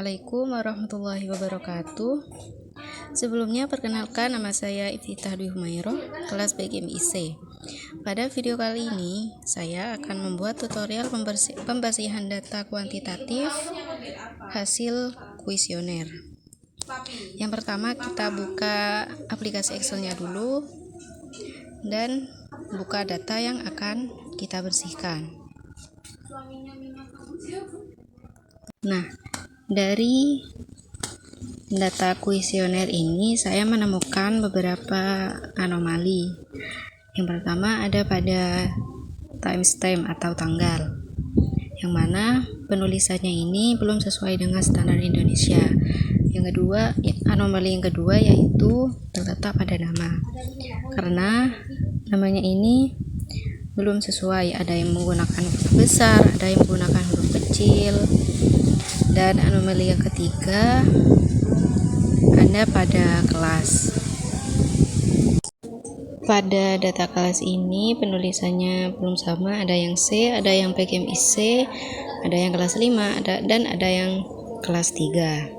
Assalamualaikum warahmatullahi wabarakatuh. Sebelumnya perkenalkan, nama saya Iftitah Dwi Humayroh, kelas BGMIC. Pada video kali ini saya akan membuat tutorial pembasihan data kuantitatif hasil kuesioner. Yang pertama, kita buka aplikasi Excel-nya dulu dan buka data yang akan kita bersihkan. Nah, dari data kuesioner ini saya menemukan beberapa anomali. Yang pertama ada pada timestamp atau tanggal, yang mana penulisannya ini belum sesuai dengan standar Indonesia. Yang kedua, anomali yang kedua yaitu terletak pada nama, karena namanya ini belum sesuai, ada yang menggunakan huruf besar, ada yang menggunakan huruf kecil. Dan anomali yang ketiga ada pada kelas. Pada data kelas ini penulisannya belum sama, ada yang C, ada yang PGMIC, ada yang kelas 5, dan ada yang kelas 3.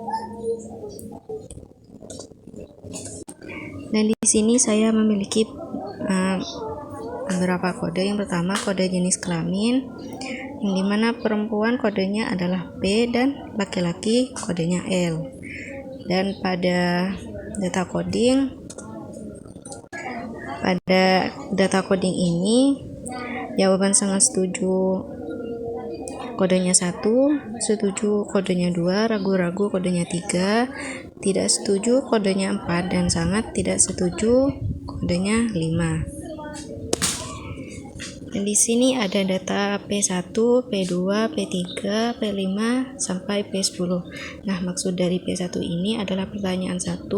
Dan di sini saya memiliki beberapa kode. Yang pertama kode jenis kelamin, yang dimana perempuan kodenya adalah P dan laki-laki kodenya L. Dan pada data coding ini jawaban sangat setuju kodenya 1, setuju kodenya 2, ragu-ragu kodenya 3, tidak setuju kodenya 4, dan sangat tidak setuju kodenya 5. Dan di sini ada data P1, P2, P3, P5 sampai P10. Nah, maksud dari P1 ini adalah pertanyaan 1,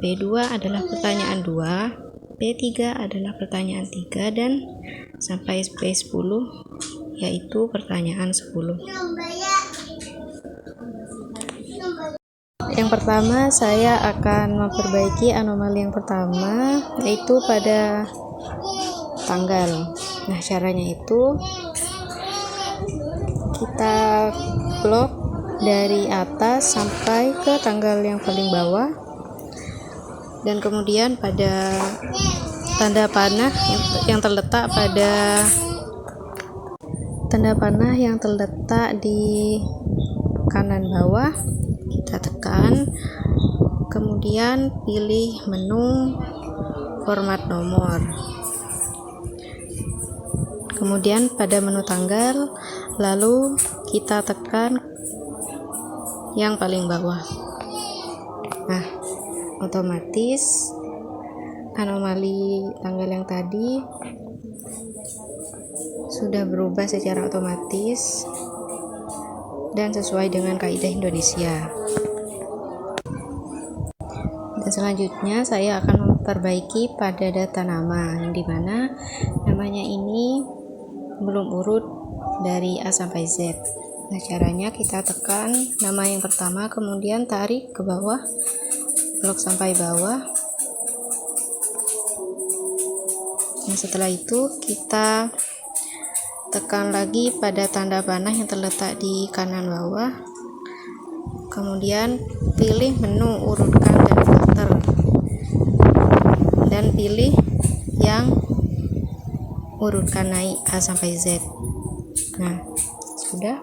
P2 adalah pertanyaan 2, P3 adalah pertanyaan 3, dan sampai P10 yaitu pertanyaan 10. Yang pertama saya akan memperbaiki anomali yang pertama, yaitu pada tanggal. Nah, caranya itu kita blok dari atas sampai ke tanggal yang paling bawah, dan kemudian pada tanda panah yang terletak di kanan bawah kita tekan, kemudian pilih menu format nomor. Kemudian pada menu tanggal, lalu kita tekan yang paling bawah. Nah, otomatis anomali tanggal yang tadi sudah berubah secara otomatis dan sesuai dengan kaidah Indonesia. Dan selanjutnya saya akan memperbaiki pada data nama, yang dimana namanya ini belum urut dari A sampai Z. Nah, caranya kita tekan nama yang pertama, kemudian tarik ke bawah, blok sampai bawah. Nah, setelah itu kita tekan lagi pada tanda panah yang terletak di kanan bawah, kemudian pilih menu urutkan dan filter, dan pilih yang urutkan naik A sampai Z. Nah, sudah.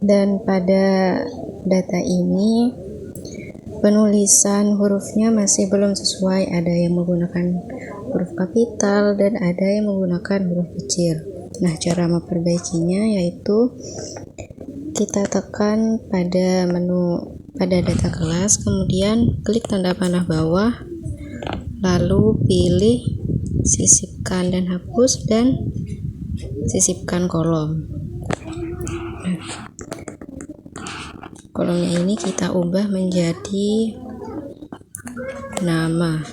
Dan pada data ini penulisan hurufnya masih belum sesuai, ada yang menggunakan huruf kapital dan ada yang menggunakan huruf kecil. Nah, cara memperbaikinya yaitu kita tekan pada menu pada data kelas, kemudian klik tanda panah bawah, lalu pilih sisipkan dan hapus, dan sisipkan kolom. Nah, kolomnya ini kita ubah menjadi nama.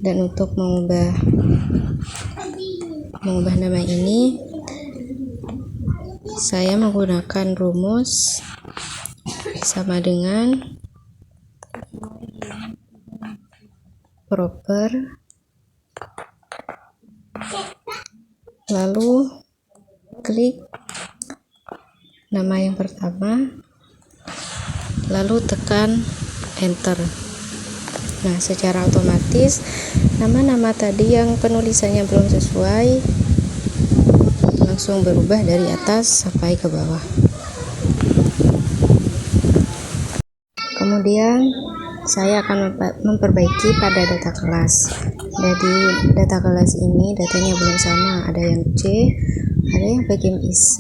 Dan untuk mengubah nama ini saya menggunakan rumus sama dengan proper, lalu klik nama yang pertama, lalu tekan enter. Nah, secara otomatis nama-nama tadi yang penulisannya belum sesuai langsung berubah dari atas sampai ke bawah. Kemudian saya akan memperbaiki pada data kelas. Jadi data kelas ini datanya belum sama, ada yang C, ada yang PGMIC,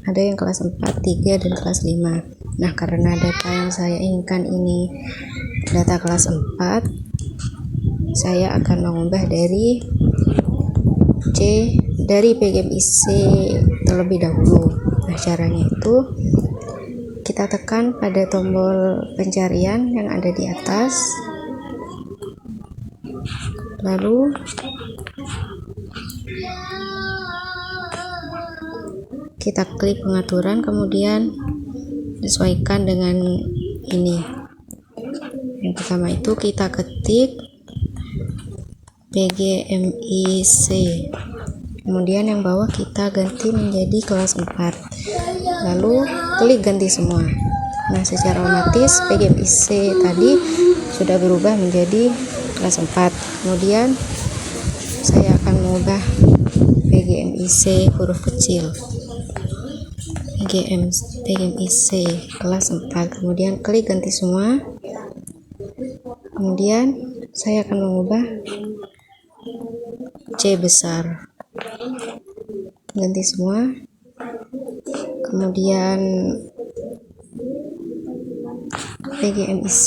ada yang kelas 4, 3, dan kelas 5. Nah, karena data yang saya inginkan ini data kelas 4, saya akan mengubah dari PGMIC terlebih dahulu. Nah, caranya itu kita tekan pada tombol pencarian yang ada di atas, lalu kita klik pengaturan, kemudian sesuaikan dengan ini. Yang pertama itu kita ketik PGMIC, kemudian yang bawah kita ganti menjadi kelas 4, lalu klik ganti semua. Nah, secara otomatis PGMIC tadi sudah berubah menjadi kelas 4. Kemudian saya akan mengubah PGMIC huruf kecil, PGMIC kelas 4, kemudian klik ganti semua. Kemudian saya akan mengubah C besar, ganti semua. Kemudian PGMIC,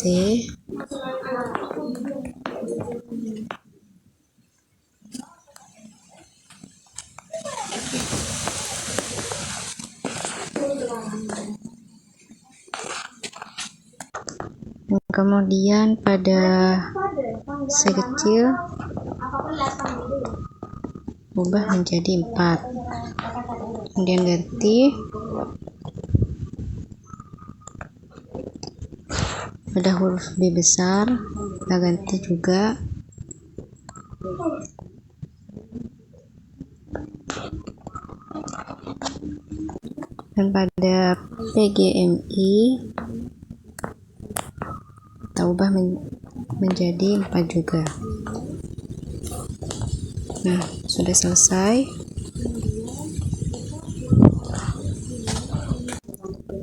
kemudian pada C kecil ubah menjadi 4, kemudian ganti pada huruf B besar, kita ganti juga. Dan pada PGMI kita ubah menjadi 4 juga. Nah, sudah selesai.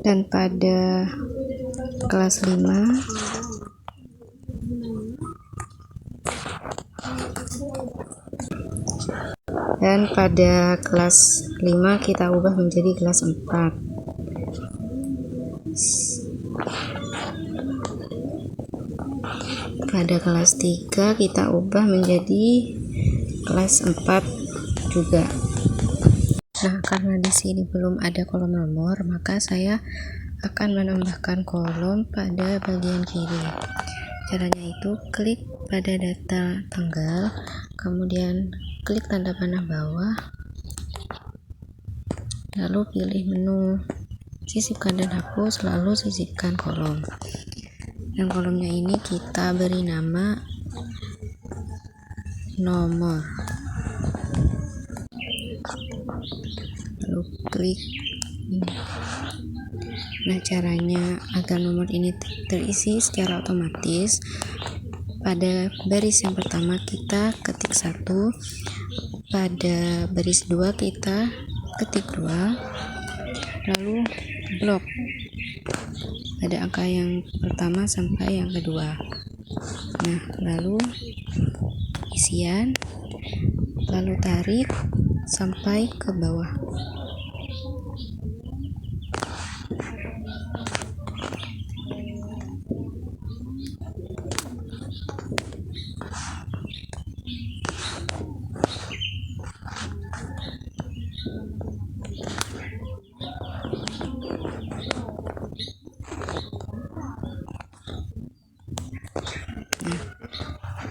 Dan pada kelas 5 kita ubah menjadi kelas 4. Pada kelas 3 kita ubah menjadi kelas 4 juga. Nah, karena di sini belum ada kolom nomor, maka saya akan menambahkan kolom pada bagian kiri. Caranya itu klik pada data tanggal, kemudian klik tanda panah bawah, lalu pilih menu sisipkan dan hapus, lalu sisipkan kolom. Dan kolomnya ini kita beri nama nomor, lalu klik ini. Nah, caranya agar nomor ini terisi secara otomatis, pada baris yang pertama kita ketik 1, pada baris 2 kita ketik 2, lalu blok pada angka yang pertama sampai yang kedua. Nah, lalu isian, lalu tarik sampai ke bawah.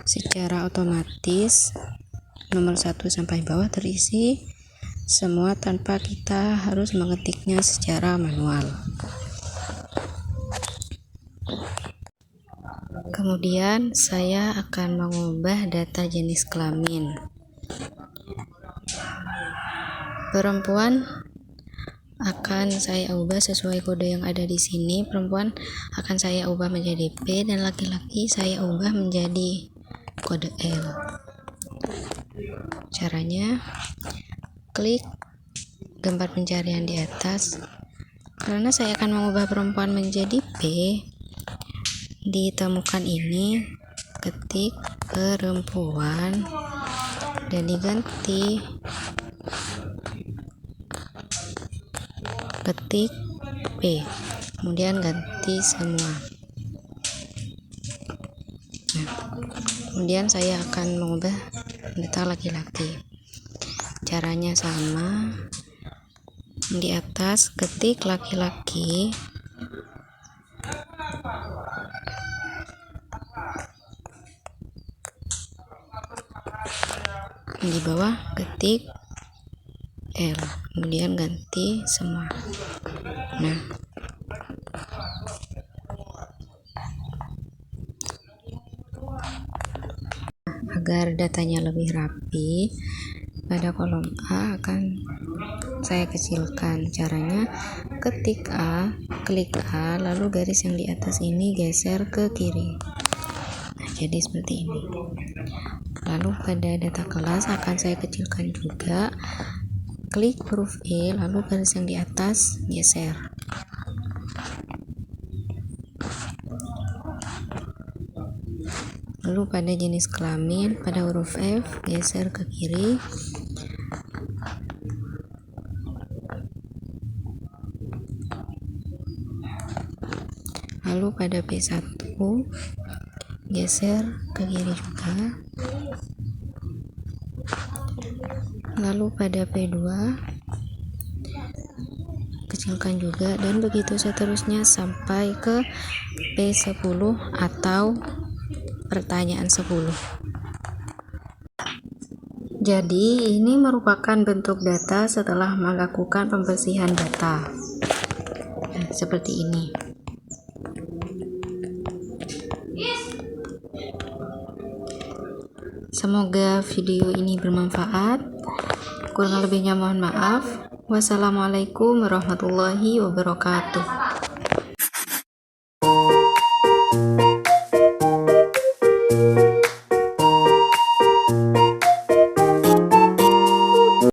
Secara otomatis nomor 1 sampai bawah terisi semua tanpa kita harus mengetiknya secara manual. Kemudian saya akan mengubah data jenis kelamin. Perempuan akan saya ubah sesuai kode yang ada di sini. Perempuan akan saya ubah menjadi P dan laki-laki saya ubah menjadi kode L. Caranya, klik gambar pencarian di atas. Karena saya akan mengubah perempuan menjadi P, ditemukan ini, ketik perempuan dan diganti ketik P, kemudian ganti semua. Kemudian saya akan mengubah data laki-laki. Caranya sama, di atas ketik laki-laki, di bawah ketik L, kemudian ganti semua. Nah, agar datanya lebih rapi, pada kolom A akan saya kecilkan. Caranya, ketik A, klik A, lalu garis yang di atas ini geser ke kiri. Nah, jadi seperti ini. Lalu pada data kelas akan saya kecilkan juga, klik huruf E, lalu garis yang di atas geser. Lalu pada jenis kelamin, pada huruf F, geser ke kiri. Lalu pada P1, geser ke kiri juga. Lalu pada P2, kecilkan juga, dan begitu seterusnya sampai ke P10 atau pertanyaan 10. Jadi ini merupakan bentuk data setelah melakukan pembersihan data. Nah, seperti ini. Semoga video ini bermanfaat. Kurang lebihnya mohon maaf. Wassalamualaikum warahmatullahi wabarakatuh.